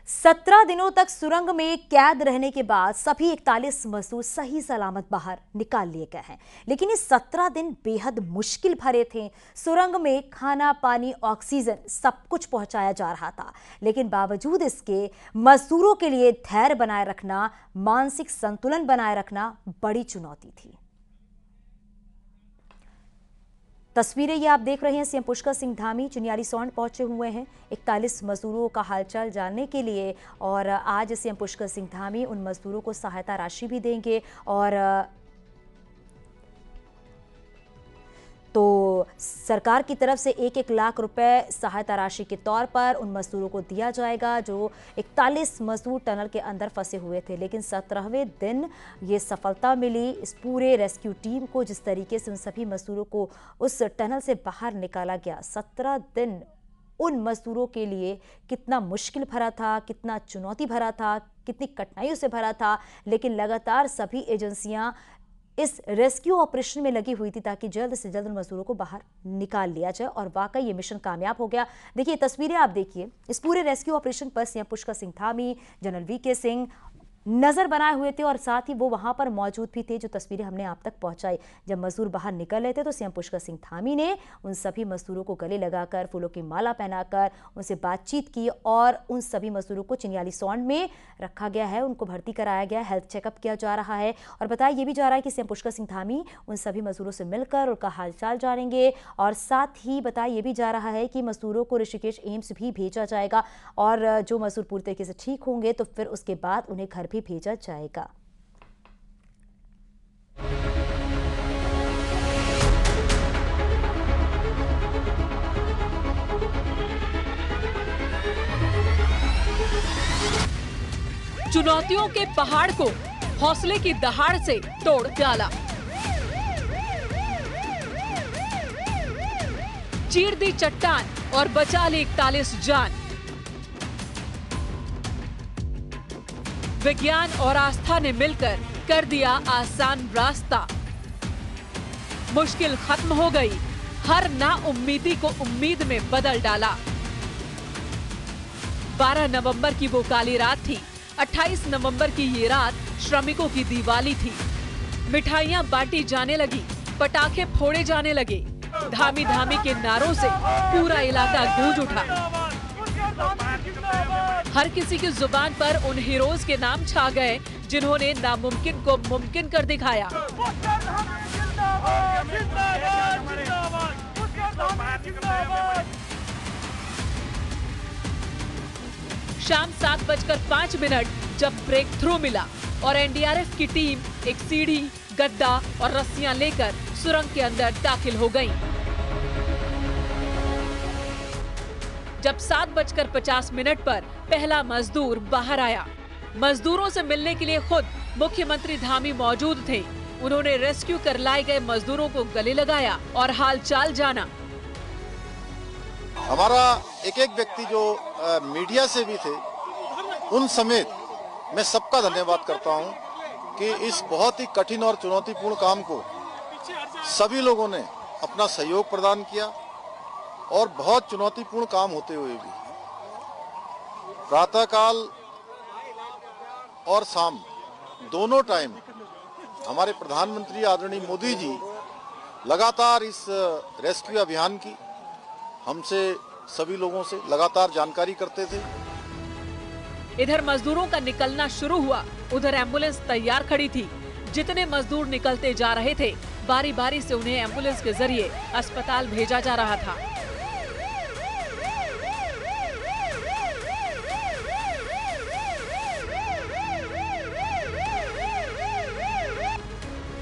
17 दिनों तक सुरंग में कैद रहने के बाद सभी 41 मजदूर सही सलामत बाहर निकाल लिए गए हैं। लेकिन ये 17 दिन बेहद मुश्किल भरे थे। सुरंग में खाना, पानी, ऑक्सीजन सब कुछ पहुंचाया जा रहा था, लेकिन बावजूद इसके मजदूरों के लिए धैर्य बनाए रखना, मानसिक संतुलन बनाए रखना बड़ी चुनौती थी। तस्वीरें ये आप देख रहे हैं, सीएम पुष्कर सिंह धामी चिन्यालीसौंड पहुंचे हुए हैं 41 मजदूरों का हालचाल जानने के लिए। और आज सीएम पुष्कर सिंह धामी उन मजदूरों को सहायता राशि भी देंगे। और तो सरकार की तरफ से 1-1 लाख रुपए सहायता राशि के तौर पर उन मजदूरों को दिया जाएगा जो 41 मजदूर टनल के अंदर फंसे हुए थे। लेकिन 17वें दिन ये सफलता मिली इस पूरे रेस्क्यू टीम को, जिस तरीके से उन सभी मजदूरों को उस टनल से बाहर निकाला गया। 17 दिन उन मजदूरों के लिए कितना मुश्किल भरा था, कितना चुनौती भरा था, कितनी कठिनाइयों से भरा था, लेकिन लगातार सभी एजेंसियां इस रेस्क्यू ऑपरेशन में लगी हुई थी ताकि जल्द से जल्द उन मजदूरों को बाहर निकाल लिया जाए। और वाकई ये मिशन कामयाब हो गया। देखिए तस्वीरें आप देखिए, इस पूरे रेस्क्यू ऑपरेशन पर CM Pushkar Singh Dhami, general VK Singh नजर बनाए हुए थे और साथ ही वो वहां पर मौजूद भी थे। जो तस्वीरें हमने आप तक पहुंचाई, जब मजदूर बाहर निकल रहे थे तो सीएम पुष्कर सिंह धामी ने उन सभी मजदूरों को गले लगाकर, फूलों की माला पहनाकर उनसे बातचीत की। और उन सभी मजदूरों को चिन्यालीसौंड में रखा गया है, उनको भर्ती कराया गया है, हेल्थ चेकअप किया जा रहा है। और बताया ये भी जा रहा है कि सीएम पुष्कर सिंह धामी उन सभी मजदूरों से मिलकर उनका हालचाल जानेंगे। और साथ ही बताया ये भी जा रहा है कि मजदूरों को ऋषिकेश एम्स भी भेजा जाएगा और जो मजदूर पूरी तरीके से ठीक होंगे तो फिर उसके बाद उन्हें घर भी भेजा जाएगा। चुनौतियों के पहाड़ को हौसले की दहाड़ से तोड़ डाला। चीर दी चट्टान और बचा ली 41 जान। विज्ञान और आस्था ने मिलकर कर दिया आसान रास्ता। मुश्किल खत्म हो गई, हर नाउम्मीदी को उम्मीद में बदल डाला। 12 नवंबर की वो काली रात थी। 28 नवंबर की ये रात श्रमिकों की दिवाली थी। मिठाइयां बांटी जाने लगी, पटाखे फोड़े जाने लगे। धामी धामी के नारों से पूरा इलाका गूंज उठा। हर किसी की जुबान पर उन हीरोज के नाम छा गए जिन्होंने नामुमकिन को मुमकिन कर दिखाया। शाम 7:05 जब ब्रेक थ्रू मिला और एनडीआरएफ की टीम एक सीढ़ी, गद्दा और रस्सियां लेकर सुरंग के अंदर दाखिल हो गई। जब 7:50 पर पहला मजदूर बाहर आया, मजदूरों से मिलने के लिए खुद मुख्यमंत्री धामी मौजूद थे। उन्होंने रेस्क्यू कर लाए गए मजदूरों को गले लगाया और हालचाल जाना। हमारा एक एक व्यक्ति जो मीडिया से भी थे, उन समेत मैं सबका धन्यवाद करता हूं कि इस बहुत ही कठिन और चुनौतीपूर्ण काम को सभी लोगों ने अपना सहयोग प्रदान किया। और बहुत चुनौतीपूर्ण काम होते हुए भी प्रातःकाल और शाम दोनों टाइम हमारे प्रधानमंत्री आदरणीय मोदी जी लगातार इस रेस्क्यू अभियान की हमसे सभी लोगों से लगातार जानकारी करते थे। इधर मजदूरों का निकलना शुरू हुआ, उधर एम्बुलेंस तैयार खड़ी थी। जितने मजदूर निकलते जा रहे थे, बारी बारी से उन्हें एम्बुलेंस के जरिए अस्पताल भेजा जा रहा था।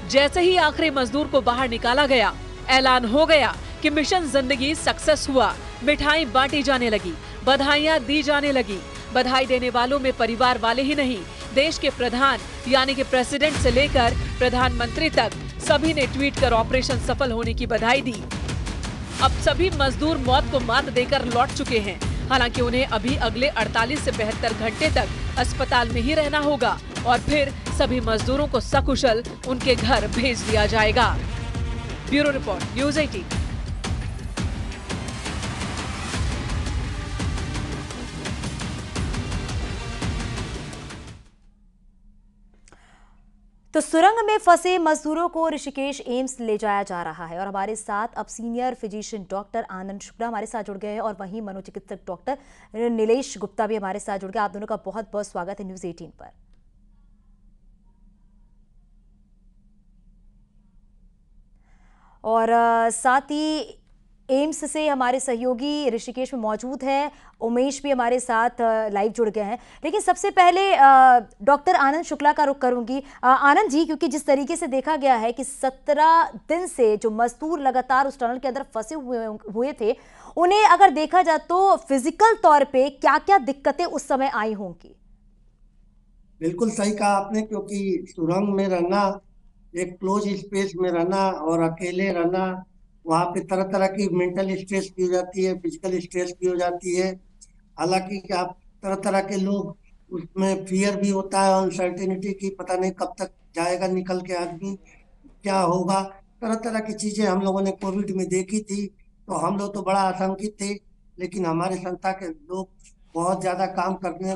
जैसे ही आखिरी मजदूर को बाहर निकाला गया, ऐलान हो गया कि मिशन जिंदगी सक्सेस हुआ। मिठाई बांटी जाने लगी, बधाइयां दी जाने लगी। बधाई देने वालों में परिवार वाले ही नहीं, देश के प्रधान यानी कि प्रेसिडेंट से लेकर प्रधानमंत्री तक सभी ने ट्वीट कर ऑपरेशन सफल होने की बधाई दी। अब सभी मजदूर मौत को मात देकर लौट चुके हैं। हालांकि उन्हें अभी अगले 48 से 72 घंटे तक अस्पताल में ही रहना होगा और फिर सभी मजदूरों को सकुशल उनके घर भेज दिया जाएगा। Bureau report, news 18। तो सुरंग में फंसे मजदूरों को ऋषिकेश एम्स ले जाया जा रहा है और हमारे साथ अब senior physician doctor Anand Shukla हमारे साथ जुड़ गए हैं और वहीं मनोचिकित्सक डॉक्टर नीलेश गुप्ता भी हमारे साथ जुड़ गए। आप दोनों का बहुत बहुत स्वागत है न्यूज़ 18 पर। और साथ ही एम्स से हमारे सहयोगी ऋषिकेश में मौजूद है, उमेश भी हमारे साथ लाइव जुड़ गए हैं। लेकिन सबसे पहले डॉक्टर आनंद शुक्ला का रुख करूंगी। आनंद जी, क्योंकि जिस तरीके से देखा गया है कि 17 दिन से जो मजदूर लगातार उस टनल के अंदर फंसे हुए थे, उन्हें अगर देखा जाए तो फिजिकल तौर पे क्या क्या दिक्कतें उस समय आई होंगी? बिल्कुल सही कहा आपने, क्योंकि सुरंग में रहना, एक क्लोज स्पेस में रहना और अकेले रहना, वहाँ पे तरह तरह की मेंटल स्ट्रेस की हो जाती है, फिजिकल स्ट्रेस की हो जाती है। हालांकि कि आप तरह तरह के लोग, उसमें फियर भी होता है, अनसर्टेनिटी की, पता नहीं कब तक जाएगा निकल के आदमी, क्या होगा। तरह तरह की चीजें हम लोगों ने कोविड में देखी थी, तो हम लोग तो बड़ा आशंकित थे, लेकिन हमारे संस्था के लोग बहुत ज्यादा काम करने